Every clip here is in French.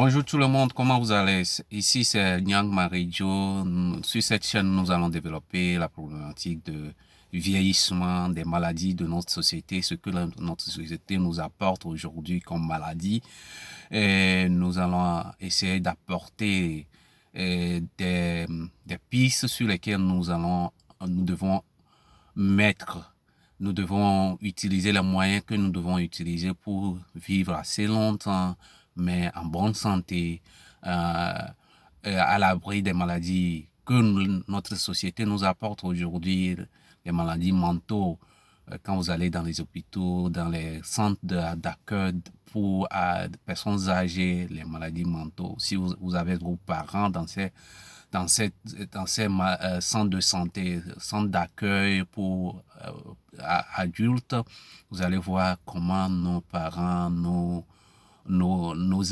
Bonjour tout le monde, comment vous allez? Ici c'est Nyang Marijo. Sur cette chaîne, nous allons développer la problématique du vieillissement, des maladies de notre société, ce que notre société nous apporte aujourd'hui comme maladie. Et nous allons essayer d'apporter des pistes sur lesquelles nous devons mettre. Nous devons utiliser les moyens que nous devons utiliser pour vivre assez longtemps, mais en bonne santé, à l'abri des maladies que notre société nous apporte aujourd'hui, les maladies mentaux. Quand vous allez dans les hôpitaux, dans les centres d'accueil pour personnes âgées, les maladies mentaux, si vous avez vos parents dans cette, dans ces centres de santé, centres d'accueil pour adultes, vous allez voir comment nos parents, nos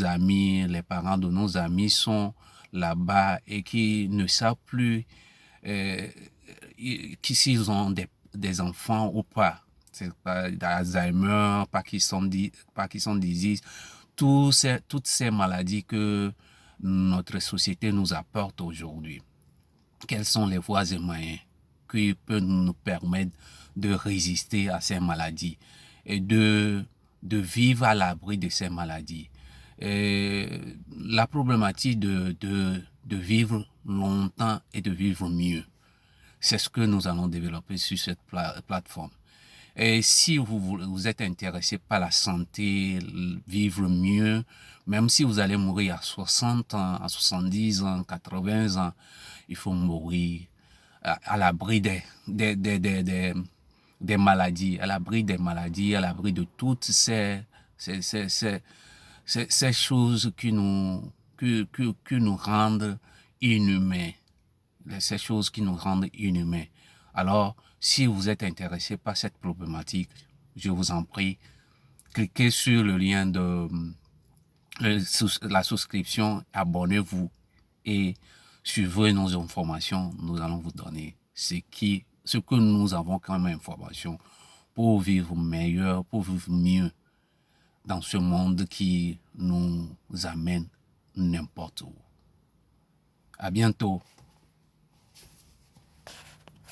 amis, les parents de nos amis sont là-bas et qui ne savent plus euh, s'ils ont des enfants ou pas. C'est pas d'Alzheimer, Parkinson disease, toutes ces maladies que notre société nous apporte aujourd'hui. Quelles sont les voies et moyens qui peuvent nous permettre de résister à ces maladies et de vivre à l'abri de ces maladies? Et la problématique de vivre longtemps et de vivre mieux, c'est ce que nous allons développer sur cette plateforme. Et si vous êtes intéressé par la santé, vivre mieux, même si vous allez mourir à 60 ans, à 70 ans, 80 ans, il faut mourir à l'abri des maladies, à l'abri des maladies, à l'abri de toutes ces, ces, ces, ces choses qui nous rendent inhumains, ces choses qui nous rendent inhumains. Alors, si vous êtes intéressé par cette problématique, je vous en prie, cliquez sur le lien de la souscription, abonnez-vous et suivez nos informations. Nous allons vous donner ce que nous avons comme information pour vivre meilleur, pour vivre mieux dans ce monde qui nous amène n'importe où. À bientôt.